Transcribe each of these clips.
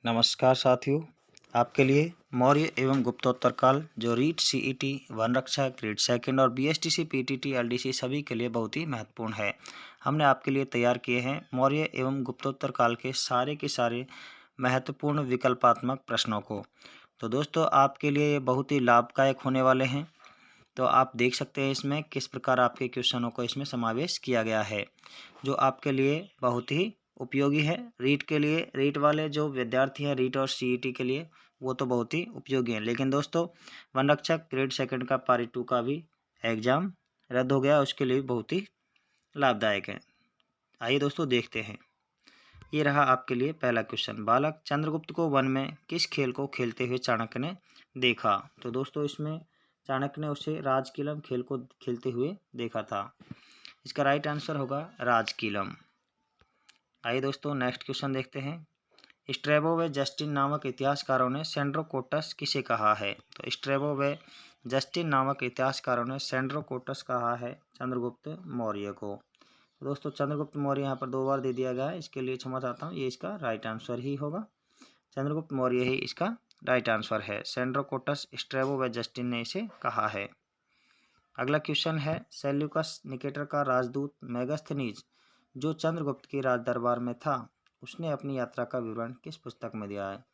नमस्कार साथियों, आपके लिए मौर्य एवं गुप्तोत्तर काल जो रीट सीईटी, वन रक्षा, ग्रेड सेकंड और बीएसटीसी, पीटीटी, एलडीसी सभी के लिए बहुत ही महत्वपूर्ण है। हमने आपके लिए तैयार किए हैं मौर्य एवं गुप्तोत्तर काल के सारे महत्वपूर्ण विकल्पात्मक प्रश्नों को। तो दोस्तों, आपके लिए ये बहुत ही लाभदायक होने वाले हैं। तो आप देख सकते हैं इसमें किस प्रकार आपके क्वेश्चनों को इसमें समावेश किया गया है, जो आपके लिए बहुत ही उपयोगी है। रीट के लिए, रीट वाले जो विद्यार्थी हैं रीट और सीईटी के लिए, वो तो बहुत ही उपयोगी हैं। लेकिन दोस्तों, वन रक्षक ग्रेड सेकंड का पार्ट 2 का भी एग्जाम रद्द हो गया, उसके लिए भी बहुत ही लाभदायक है। आइए दोस्तों देखते हैं। ये रहा आपके लिए पहला क्वेश्चन। बालक चंद्रगुप्त को वन में किस खेल को खेलते हुए चाणक्य ने देखा? तो दोस्तों, इसमें चाणक्य ने उसे राजकीलम खेल को खेलते हुए देखा था। इसका राइट आंसर होगा राजकीलम। आइए दोस्तों नेक्स्ट क्वेश्चन देखते हैं। स्ट्रैबो व जस्टिन नामक इतिहासकारों ने सेंड्रोकोटस किसे कहा है? तो स्ट्रैबो व जस्टिन नामक इतिहासकारों ने सेंड्रोकोटस कहा है चंद्रगुप्त मौर्य को। तो दोस्तों, चंद्रगुप्त मौर्य यहाँ पर 2 बार दे दिया गया है, इसके लिए क्षमा चाहता हूँ। ये इसका राइट आंसर ही होगा। चंद्रगुप्त मौर्य ही इसका राइट आंसर है। सेंड्रोकोटस स्ट्रैबो व जस्टिन ने इसे कहा है। अगला क्वेश्चन है, सेल्यूकस निकेटर का राजदूत मेगास्थनीज जो चंद्रगुप्त के राज दरबार में था, उसने अपनी यात्रा का विवरण किस पुस्तक में दिया है?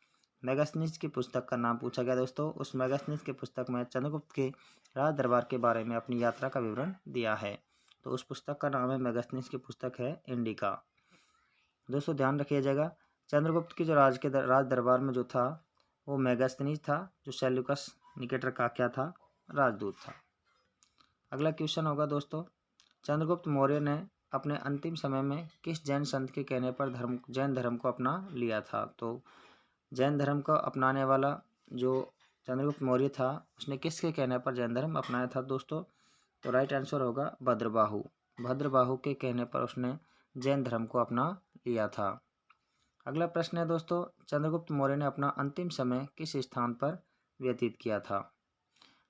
मेगास्थनीज की पुस्तक का नाम पूछा गया दोस्तों। उस मेगास्थनीज की पुस्तक में चंद्रगुप्त के राज दरबार के बारे में अपनी यात्रा का विवरण दिया है। तो उस पुस्तक का नाम है, मेगास्थनीज की पुस्तक है इंडिका। दोस्तों ध्यान रखिएगा, चंद्रगुप्त की जो राज दरबार में जो था वो मेगास्थनीज था, जो सेल्यूकस निकेटर का क्या था? राजदूत था। अगला क्वेश्चन होगा दोस्तों, चंद्रगुप्त मौर्य ने अपने अंतिम समय में किस जैन संत के कहने पर जैन धर्म को अपना लिया था? तो जैन धर्म को अपनाने वाला जो चंद्रगुप्त मौर्य था, उसने किसके कहने पर जैन धर्म अपनाया था दोस्तों? तो राइट आंसर होगा भद्रबाहु। भद्रबाहु के कहने पर उसने जैन धर्म को अपना लिया था। अगला प्रश्न है दोस्तों, चंद्रगुप्त मौर्य ने अपना अंतिम समय किस स्थान पर व्यतीत किया था?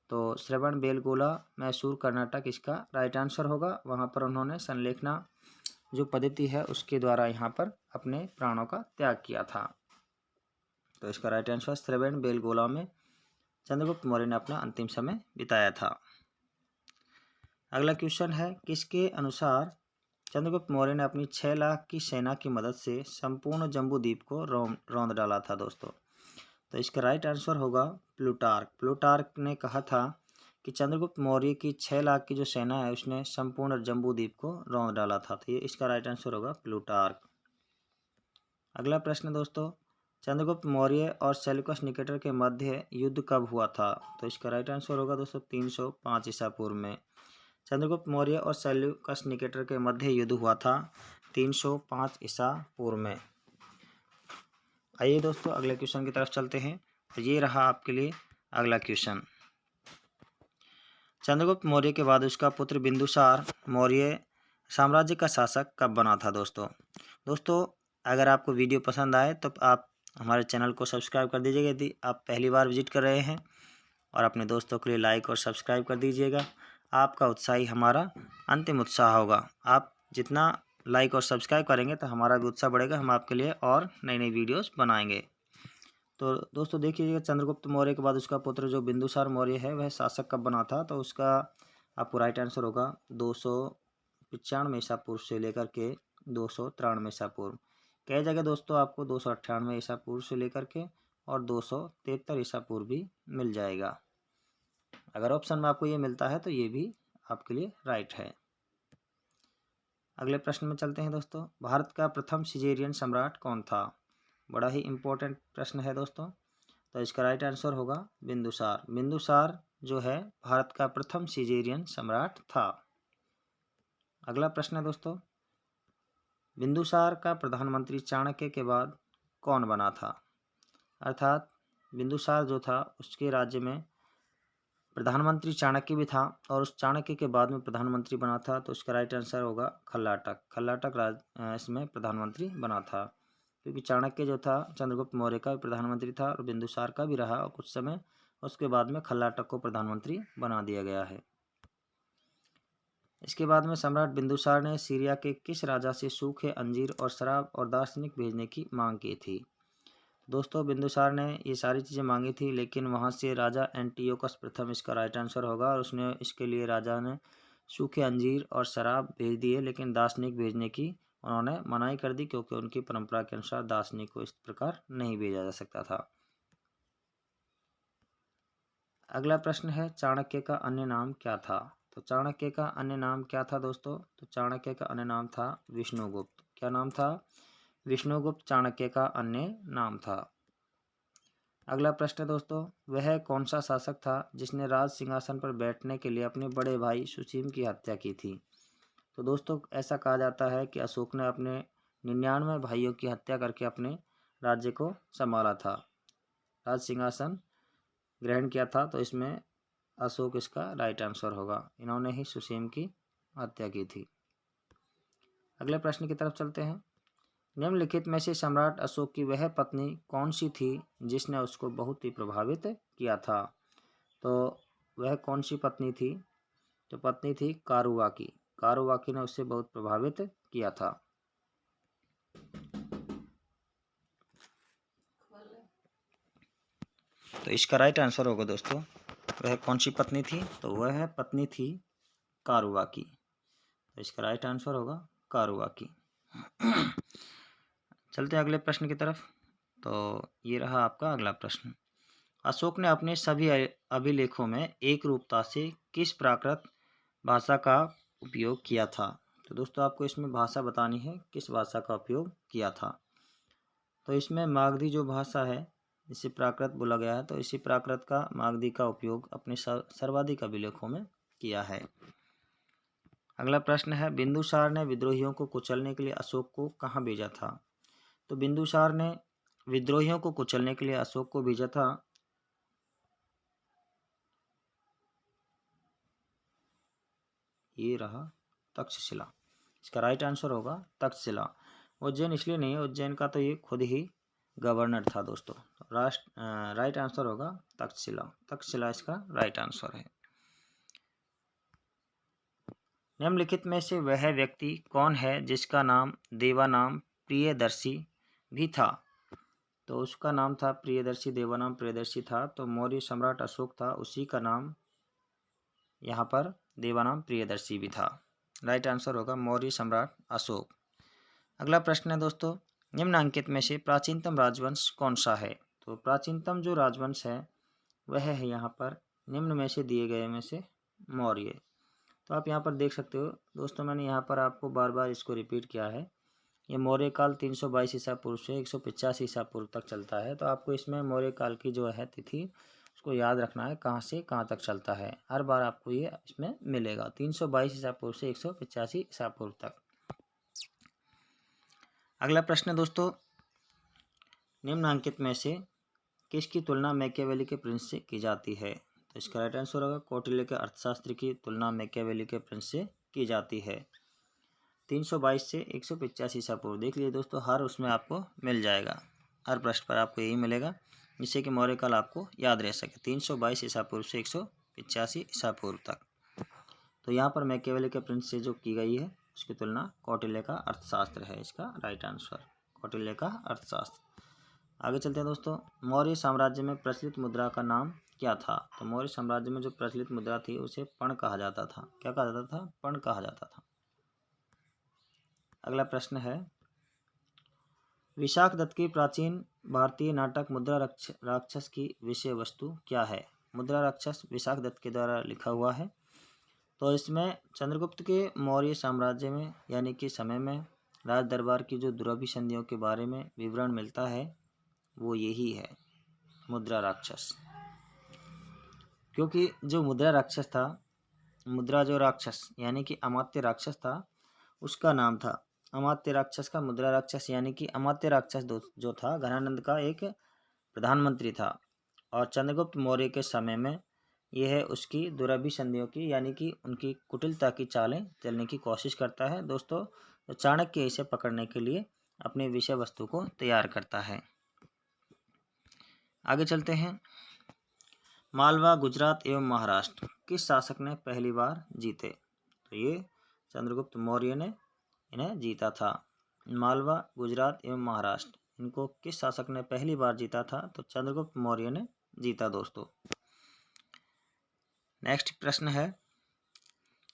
तो श्रवण बेलगोला, मैसूर, कर्नाटक इसका राइट आंसर होगा। वहाँ पर उन्होंने संलेखना जो पद्धति है उसके द्वारा यहाँ पर अपने प्राणों का त्याग किया था। तो इसका राइट आंसर श्रवण बेलगोला में चंद्रगुप्त मौर्य ने अपना अंतिम समय बिताया था। अगला क्वेश्चन है, किसके अनुसार चंद्रगुप्त मौर्य ने अपनी 6 लाख की सेना की मदद से संपूर्ण जम्बूद्वीप को रौंद डाला था दोस्तों? तो इसका राइट आंसर होगा प्लूटार्क। प्लूटार्क ने कहा था कि चंद्रगुप्त मौर्य की 6 लाख की जो सेना है उसने संपूर्ण जम्बूद्वीप को रौंद डाला था। तो ये इसका राइट आंसर होगा प्लूटार्क। अगला प्रश्न दोस्तों, चंद्रगुप्त मौर्य और सेल्यूकस निकेटर के मध्य युद्ध कब हुआ था? तो इसका राइट आंसर होगा दोस्तों 305 ईसा पूर्व में। चंद्रगुप्त मौर्य और सेल्यूकस निकेटर के मध्य युद्ध हुआ था 305 ईसा पूर्व में। आइए दोस्तों अगले क्वेश्चन की तरफ चलते हैं। तो ये रहा आपके लिए अगला क्वेश्चन। चंद्रगुप्त मौर्य के बाद उसका पुत्र बिंदुसार मौर्य साम्राज्य का शासक कब बना था दोस्तों, अगर आपको वीडियो पसंद आए तो आप हमारे चैनल को सब्सक्राइब कर दीजिएगा यदि आप पहली बार विजिट कर रहे हैं, और अपने दोस्तों के लिए लाइक और सब्सक्राइब कर दीजिएगा। आपका उत्साह ही हमारा अंतिम उत्साह होगा। आप जितना लाइक और सब्सक्राइब करेंगे तो हमारा भी उत्साह बढ़ेगा, हम आपके लिए और नई नई वीडियोस बनाएंगे। तो दोस्तों देखिएगा, चंद्रगुप्त मौर्य के बाद उसका पुत्र जो बिंदुसार मौर्य है वह शासक कब बना था? तो उसका आपको राइट आंसर होगा 295 ईसा पूर्व से लेकर के 293 ईसा पूर्व। कई जगह दोस्तों आपको 298 ईसा पूर्व से लेकर के और 273 ईसा पूर्व भी मिल जाएगा। अगर ऑप्शन में आपको ये मिलता है तो ये भी आपके लिए राइट है। अगले प्रश्न में चलते हैं दोस्तों, भारत का प्रथम सिजेरियन सम्राट कौन था? बड़ा ही इम्पोर्टेंट प्रश्न है दोस्तों। तो इसका राइट आंसर होगा बिंदुसार। बिंदुसार जो है भारत का प्रथम सिजेरियन सम्राट था। अगला प्रश्न है दोस्तों, बिंदुसार का प्रधानमंत्री चाणक्य के बाद कौन बना था? अर्थात बिंदुसार जो था उसके राज्य में प्रधानमंत्री चाणक्य भी था, और उस चाणक्य के बाद में प्रधानमंत्री बना था। तो उसका राइट आंसर होगा खल्लाटक। खल्लाटक इसमें प्रधानमंत्री बना था, क्योंकि चाणक्य जो था चंद्रगुप्त मौर्य का प्रधानमंत्री था और बिंदुसार का भी रहा, और कुछ समय उसके बाद में खल्लाटक को प्रधानमंत्री बना दिया गया है। इसके बाद में सम्राट बिंदुसार ने सीरिया के किस राजा से सूखे अंजीर और शराब और दार्शनिक भेजने की मांग की थी? दोस्तों बिंदुसार ने ये सारी चीज़ें मांगी थी, लेकिन वहाँ से राजा एंटियोकस प्रथम इसका राइट आंसर होगा, और उसने इसके लिए राजा ने सूखे अंजीर और शराब भेज दिए, लेकिन दार्शनिक भेजने की उन्होंने मनाही कर दी, क्योंकि उनकी परंपरा के अनुसार दार्शनिक को इस प्रकार नहीं भेजा जा सकता था। अगला प्रश्न है, चाणक्य का अन्य नाम क्या था? तो चाणक्य का अन्य नाम क्या था दोस्तों? तो चाणक्य का अन्य नाम था विष्णुगुप्त। क्या नाम था? विष्णुगुप्त चाणक्य का अन्य नाम था। अगला प्रश्न है दोस्तों, वह कौन सा शासक था जिसने राज सिंहासन पर बैठने के लिए अपने बड़े भाई सुसीम की हत्या की थी? तो दोस्तों ऐसा कहा जाता है कि अशोक ने अपने 99 भाइयों की हत्या करके अपने राज्य को संभाला था, राज सिंहासन ग्रहण किया था। तो इसमें अशोक इसका राइट आंसर होगा। इन्होंने ही सुसीम की हत्या की थी। अगले प्रश्न की तरफ चलते हैं। निम्नलिखित में से सम्राट अशोक की वह पत्नी कौन सी थी जिसने उसको बहुत ही प्रभावित किया था? तो वह कौन सी पत्नी थी? तो पत्नी थी कारुवाकी। कारुवाकी ने उससे बहुत प्रभावित किया था। तो इसका राइट आंसर होगा दोस्तों, वह कौन सी पत्नी थी? तो वह पत्नी थी कारुवाकी। तो इसका राइट आंसर होगा कारुवाकी। चलते हैं अगले प्रश्न की तरफ। तो ये रहा आपका अगला प्रश्न। अशोक ने अपने सभी अभिलेखों में एक रूपता से किस प्राकृत भाषा का उपयोग किया था? तो दोस्तों आपको इसमें भाषा बतानी है, किस भाषा का उपयोग किया था। तो इसमें मागधी जो भाषा है, इसे प्राकृत बोला गया है, तो इसी प्राकृत का मागधी का उपयोग अपने सर्वाधिक अभिलेखों में किया है। अगला प्रश्न है, बिंदुसार ने विद्रोहियों को कुचलने के लिए अशोक को कहाँ भेजा था? तो बिंदुसार ने विद्रोहियों को कुचलने के लिए अशोक को भेजा था ये रहा तक्षशिला। इसका राइट आंसर होगा तक्षशिला। उज्जैन इसलिए नहीं है, उज्जैन का तो ये खुद ही गवर्नर था दोस्तों। राइट आंसर होगा तक्षशिला। तक्षशिला इसका राइट आंसर है। निम्नलिखित में से वह व्यक्ति कौन है जिसका नाम देवानाम प्रियदर्शी भी था? तो उसका नाम था प्रियदर्शी, देवानाम प्रियदर्शी था। तो मौर्य सम्राट अशोक था, उसी का नाम यहाँ पर देवानाम प्रियदर्शी भी था। राइट आंसर होगा मौर्य सम्राट अशोक। अगला प्रश्न है दोस्तों, निम्नलिखित में से प्राचीनतम राजवंश कौन सा है? तो प्राचीनतम जो राजवंश है वह है यहाँ पर निम्न में से दिए गए में से मौर्य। तो आप यहाँ पर देख सकते हो दोस्तों, मैंने यहाँ पर आपको बार बार इसको रिपीट किया है। ये मौर्य काल 322 ईसा पूर्व से 185 ईसा पूर्व तक चलता है। तो आपको इसमें मौर्य काल की जो है तिथि उसको याद रखना है, कहाँ से कहाँ तक चलता है। हर बार आपको ये इसमें मिलेगा 322 ईसा पूर्व से 185 ईसा पूर्व तक। अगला प्रश्न दोस्तों, निम्नलिखित में से किसकी तुलना मैकियावेली के प्रिंस से की जाती है? तो इसका राइट आंसर होगा कौटिल्य के अर्थशास्त्र की तुलना मैकियावेली के प्रिंस से की जाती है। 322 से 185 ईसा पूर्व देख लीजिए दोस्तों, हर उसमें आपको मिल जाएगा, हर प्रश्न पर आपको यही मिलेगा, जिससे कि मौर्य काल आपको याद रह सके। 322 ईसा पूर्व से 185 ईसा पूर्व तक। तो यहाँ पर मैकियावेली के प्रिंस से जो की गई है उसकी तुलना कौटिल्य का अर्थशास्त्र है, इसका राइट आंसर कौटिल्य का अर्थशास्त्र। आगे चलते हैं दोस्तों, मौर्य साम्राज्य में प्रचलित मुद्रा का नाम क्या था? तो मौर्य साम्राज्य में जो प्रचलित मुद्रा थी उसे पण कहा जाता था। क्या कहा जाता था? पण कहा जाता था। अगला प्रश्न है, विशाख दत्त की प्राचीन भारतीय नाटक मुद्रा राक्षस की विषय वस्तु क्या है? मुद्रा राक्षस विशाख दत्त के द्वारा लिखा हुआ है। तो इसमें चंद्रगुप्त के मौर्य साम्राज्य में यानी कि समय में राज दरबार की जो दुरभिसंधियों के बारे में विवरण मिलता है वो यही है, मुद्रा राक्षस। क्योंकि जो मुद्रा राक्षस था, मुद्रा जो राक्षस यानी कि अमात्य राक्षस था, उसका नाम था अमात्य राक्षस का मुद्रा राक्षस, यानी कि अमात्य राक्षस जो था घनानंद का एक प्रधानमंत्री था, और चंद्रगुप्त मौर्य के समय में यह उसकी दुरभिसंधियों की यानी कि उनकी कुटिलता की चालें चलने की कोशिश करता है दोस्तों। तो चाणक्य इसे पकड़ने के लिए अपनी विषय वस्तु को तैयार करता है। आगे चलते हैं, मालवा, गुजरात एवं महाराष्ट्र किस शासक ने पहली बार जीते? तो ये चंद्रगुप्त मौर्य ने इन्हें जीता था। मालवा, गुजरात एवं महाराष्ट्र इनको किस शासक ने पहली बार जीता था? तो चंद्रगुप्त मौर्य ने जीता दोस्तों। नेक्स्ट प्रश्न है,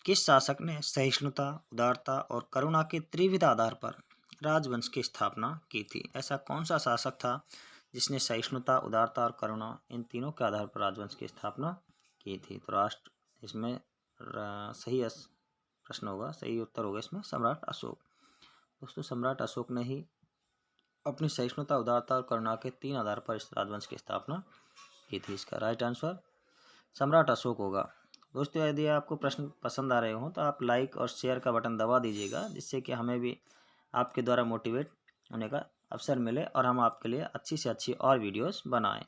किस शासक ने सहिष्णुता, उदारता और करुणा के त्रिविध आधार पर राजवंश की स्थापना की थी? ऐसा कौन सा शासक था जिसने सहिष्णुता, उदारता और करुणा इन तीनों के आधार पर राजवंश की स्थापना की थी? तो राष्ट्र इसमें सही प्रश्न होगा, सही उत्तर होगा इसमें सम्राट अशोक। दोस्तों सम्राट अशोक ने ही अपनी सहिष्णुता, उदारता और करुणा के 3 आधार पर इस राजवंश की स्थापना की थी। इसका राइट आंसर सम्राट अशोक होगा। दोस्तों यदि आपको प्रश्न पसंद आ रहे हो तो आप लाइक और शेयर का बटन दबा दीजिएगा, जिससे कि हमें भी आपके द्वारा मोटिवेट होने का अवसर मिले और हम आपके लिए अच्छी से अच्छी और वीडियोस बनाएं।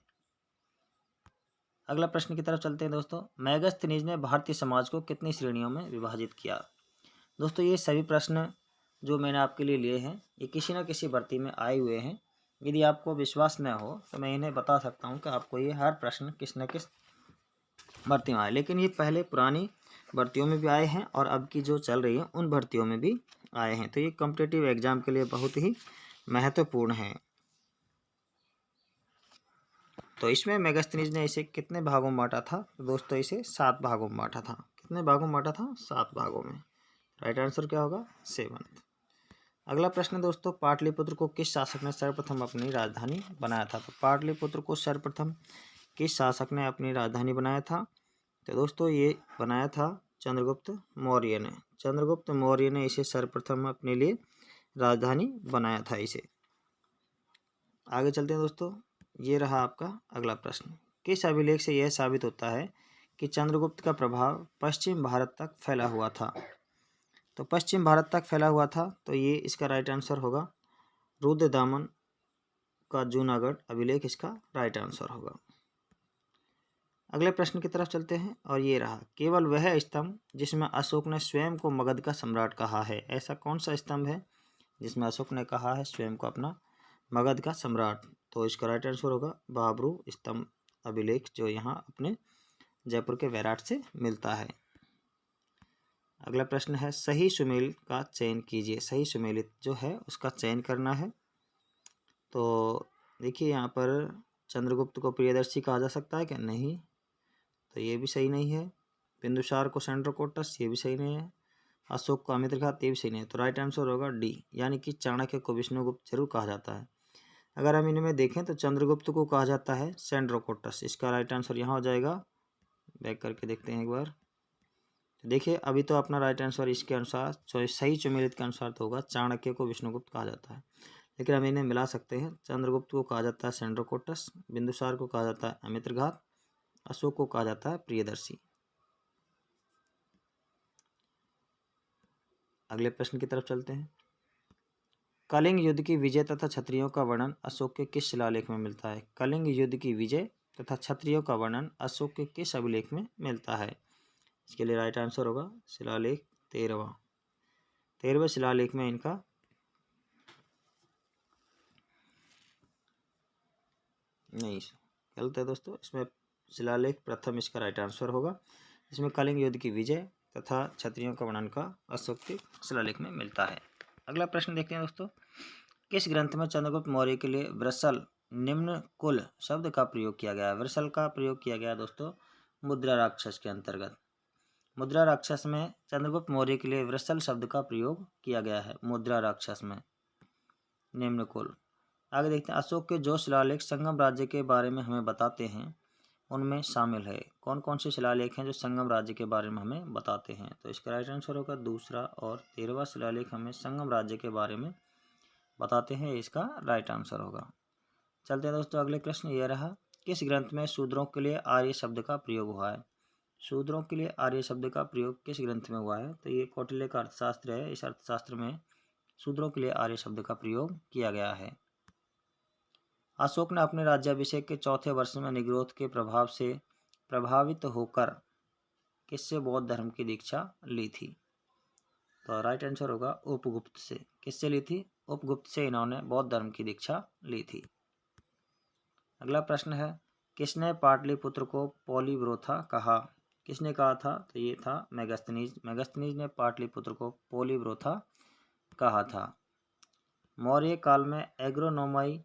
अगला प्रश्न की तरफ चलते हैं दोस्तों। मेगास्थनीज ने भारतीय समाज को कितनी श्रेणियों में विभाजित किया? दोस्तों ये सभी प्रश्न जो मैंने आपके लिए लिए हैं ये किसी न किसी भर्ती में आए हुए हैं। यदि आपको विश्वास न हो तो मैं इन्हें बता सकता हूं कि आपको ये हर प्रश्न किस न किस भर्ती में आए, लेकिन ये पहले पुरानी भर्तियों में भी आए हैं और अब की जो चल रही है उन भर्तियों में भी आए हैं। तो ये कॉम्पिटिटिव एग्जाम के लिए बहुत ही महत्वपूर्ण है। तो इसमें मेगास्थनीज ने इसे कितने भागों में बांटा था? तो दोस्तों इसे 7 भागों में बांटा था। कितने भागों में बांटा था? 7 भागों में। राइट आंसर क्या होगा? 7। अगला प्रश्न दोस्तों, पाटलिपुत्र को किस शासक ने सर्वप्रथम अपनी राजधानी बनाया था? तो पाटलिपुत्र को सर्वप्रथम किस शासक ने अपनी राजधानी बनाया था? तो दोस्तों ये बनाया था चंद्रगुप्त मौर्य ने। चंद्रगुप्त मौर्य ने इसे सर्वप्रथम अपने लिए राजधानी बनाया था इसे। आगे चलते हैं दोस्तों, ये रहा आपका अगला प्रश्न। किस अभिलेख से यह साबित होता है कि चंद्रगुप्त का प्रभाव पश्चिम भारत तक फैला हुआ था? तो पश्चिम भारत तक फैला हुआ था, तो ये इसका राइट आंसर होगा रुद्रदामन का जूनागढ़ अभिलेख इसका राइट आंसर होगा। अगले प्रश्न की तरफ चलते हैं और ये रहा, केवल वह स्तंभ जिसमें अशोक ने स्वयं को मगध का सम्राट कहा है, ऐसा कौन सा स्तंभ है जिसमें अशोक ने कहा है स्वयं को अपना मगध का सम्राट? तो इसका राइट आंसर होगा बाबरू स्तंभ अभिलेख, जो यहाँ अपने जयपुर के वैराट से मिलता है। अगला प्रश्न है, सही सुमेल का चयन कीजिए। सही सुमेलित जो है उसका चयन करना है। तो देखिए यहाँ पर चंद्रगुप्त को प्रियदर्शी कहा जा सकता है क्या? नहीं, तो ये भी सही नहीं है। बिंदुसार को सेंड्रोकोटस, ये भी सही नहीं है। अशोक को अमित्रघात, ये भी सही नहीं है। तो राइट आंसर होगा डी, यानी कि चाणक्य को विष्णुगुप्त जरूर कहा जाता है। अगर हम इनमें देखें तो चंद्रगुप्त को कहा जाता है सेंड्रोकोटस। इसका राइट आंसर यहाँ हो जाएगा। बैक करके देखते हैं एक बार। देखिए अभी तो अपना राइट आंसर इसके अनुसार सही चुमेलित के अनुसार तो होगा चाणक्य को विष्णुगुप्त कहा जाता है, लेकिन हम इन्हें मिला सकते हैं। चंद्रगुप्त को कहा जाता है सेंड्रोकोटस, बिंदुसार को कहा जाता है अमित्रघात, अशोक को कहा जाता है प्रियदर्शी। अगले प्रश्न की तरफ चलते हैं। कलिंग युद्ध की विजय तथा क्षत्रियों का वर्णन अशोक के किस शिलालेख में मिलता है? कलिंग युद्ध की विजय तथा क्षत्रियों का वर्णन अशोक के किस अभिलेख में मिलता है? इसके लिए राइट आंसर होगा शिलालेख 13वें शिलालेख में इनका नहीं, गलत है दोस्तों। इसमें शिलालेख प्रथम इसका राइट आंसर होगा। इसमें कलिंग युद्ध की विजय तथा क्षत्रियों का वर्णन का अशोक के शिलालेख में मिलता है। अगला प्रश्न देखते हैं दोस्तों, किस ग्रंथ में चंद्रगुप्त मौर्य के लिए वृषल निम्न कुल शब्द का प्रयोग किया गया? वृषल का प्रयोग किया गया दोस्तों मुद्रा राक्षस के अंतर्गत। मुद्रा राक्षस में चंद्रगुप्त मौर्य के लिए वृषल शब्द का प्रयोग किया गया है मुद्रा राक्षस में निम्न कुल। आगे देखते हैं, अशोक के जो शिलालेख संगम राज्य के बारे में हमें बताते हैं उनमें शामिल है। कौन कौन से शिलालेख हैं जो संगम राज्य के बारे में हमें बताते हैं? तो इसका राइट आंसर होगा दूसरा और 13वां शिलालेख हमें संगम राज्य के बारे में बताते हैं, इसका राइट आंसर होगा। चलते हैं दोस्तों अगले प्रश्न ये रहा, किस ग्रंथ में शूद्रों के लिए आर्य शब्द का प्रयोग हुआ है? शूद्रों के लिए आर्य शब्द का प्रयोग किस ग्रंथ में हुआ है? तो ये कौटिल्य का अर्थशास्त्र है। इस अर्थशास्त्र में शूद्रों के लिए आर्य शब्द का प्रयोग किया गया है। अशोक ने अपने राज्याभिषेक के चौथे वर्ष में निग्रोध के प्रभाव से प्रभावित होकर किससे बौद्ध धर्म की दीक्षा ली थी? तो राइट आंसर होगा उपगुप्त से। किससे ली थी? उपगुप्त से इन्होंने बौद्ध धर्म की दीक्षा ली थी। अगला प्रश्न है, किसने पाटलिपुत्र को पोलीब्रोथा कहा? किसने कहा था? तो ये था मेगास्थनीज। मेगास्थनीज ने पाटलिपुत्र को पोलीब्रोथा कहा था। मौर्य काल में एग्रोनोमाई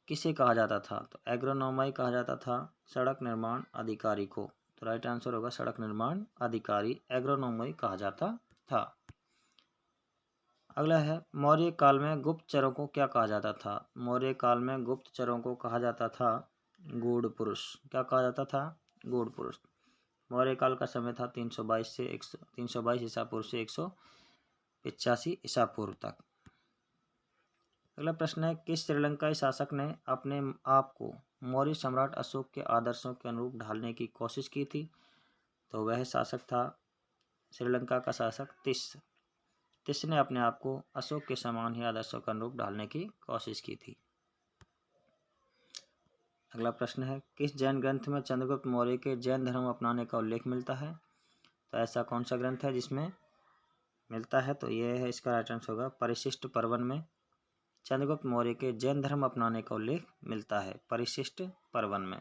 किसे कहा जाता था? तो एग्रोनोमाई कहा जाता था सड़क निर्माण अधिकारी को। तो राइट आंसर होगा सड़क निर्माण अधिकारी एग्रोनोमाई कहा जाता था। अगला है मौर्य काल में गुप्तचरों को क्या कहा जाता था? मौर्य काल में गुप्तचरों को कहा जाता था गूढ़ पुरुष। क्या कहा जाता था? गूढ़ पुरुष। मौर्य काल का समय था 322 ईसा पूर्व से 185 ईसा पूर्व तक। अगला प्रश्न है किस श्रीलंकाई शासक ने अपने आप को मौर्य सम्राट अशोक के आदर्शों के अनुरूप ढालने की कोशिश की थी? तो वह शासक था श्रीलंका का शासक तिस। तिस ने अपने आप को अशोक के समान ही आदर्शों के अनुरूप ढालने की कोशिश की थी। अगला प्रश्न है किस जैन ग्रंथ में चंद्रगुप्त मौर्य के जैन धर्म अपनाने का उल्लेख मिलता है? तो ऐसा कौन सा ग्रंथ है जिसमें मिलता है? तो यह है, इसका राइट आंसर होगा परिशिष्ट पर्वन में चंद्रगुप्त मौर्य के जैन धर्म अपनाने का उल्लेख मिलता है, परिशिष्ट पर्वन में।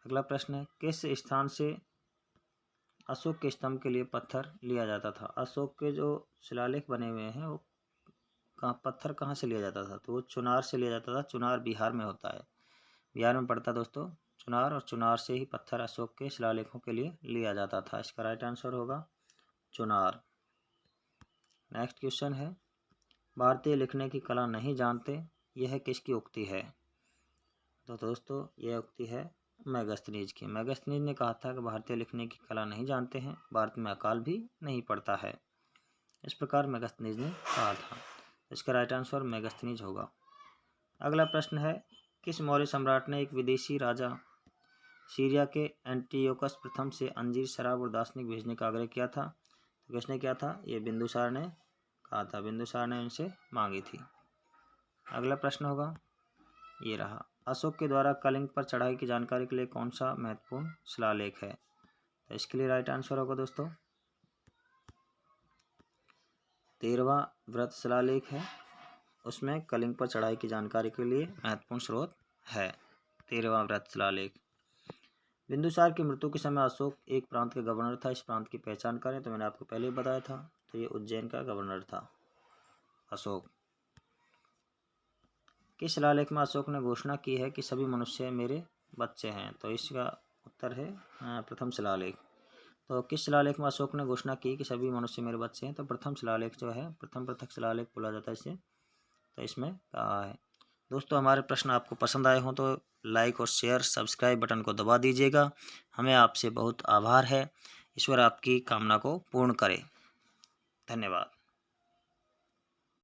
अगला प्रश्न है किस स्थान से अशोक के स्तंभ के लिए पत्थर लिया जाता था? अशोक के जो शिलालेख बने हुए हैं वो पत्थर कहाँ से लिया जाता था? तो वो चुनार से लिया जाता था। चुनार बिहार में होता है, बिहार में पड़ता दोस्तों चुनार, और चुनार से ही पत्थर अशोक के शिलालेखों के लिए लिया जाता था। इसका राइट आंसर होगा चुनार। नेक्स्ट क्वेश्चन है भारतीय लिखने की कला नहीं जानते, यह किसकी उक्ति है? तो दोस्तों यह उक्ति है मेगास्थनीज की। मेगास्थनीज ने कहा था कि भारतीय लिखने की कला नहीं जानते हैं, भारत में अकाल भी नहीं पड़ता है। इस प्रकार मेगास्थनीज ने कहा था। इसका राइट आंसर मेगास्थनीज होगा। अगला प्रश्न है किस मौर्य सम्राट ने एक विदेशी राजा सीरिया के एंटियोकस प्रथम से अंजीर, शराब और दार्शनिक भेजने का आग्रह किया था? तो किसने किया था? ये बिंदुसार ने कहा था। बिंदुसार ने उनसे मांगी थी। अगला प्रश्न होगा ये रहा अशोक के द्वारा कलिंग पर चढ़ाई की जानकारी के लिए कौन सा महत्वपूर्ण शिलालेख है? तो इसके लिए राइट आंसर होगा दोस्तों 13वां व्रत शिलालेख है। उसमें कलिंग पर चढ़ाई की जानकारी के लिए महत्वपूर्ण स्रोत है 13वां व्रत शिलालेख। बिंदुसार की मृत्यु के समय अशोक एक प्रांत का गवर्नर था। इस प्रांत की पहचान करें। तो मैंने आपको पहले ही बताया था, तो ये उज्जैन का गवर्नर था अशोक। किस शिलालेख में अशोक ने घोषणा की है कि सभी मनुष्य मेरे बच्चे हैं? तो इसका उत्तर है प्रथम शिलालेख। तो किस शिलालेख में अशोक ने घोषणा की कि सभी मनुष्य मेरे बच्चे हैं? तो प्रथम शिलालेख जो है, प्रथम पृथक शिलालेख बोला जाता है इसे। तो इसमें कहा है। दोस्तों हमारे प्रश्न आपको पसंद आए हों तो लाइक और शेयर सब्सक्राइब बटन को दबा दीजिएगा। हमें आपसे बहुत आभार है। ईश्वर आपकी कामना को पूर्ण करे। धन्यवाद।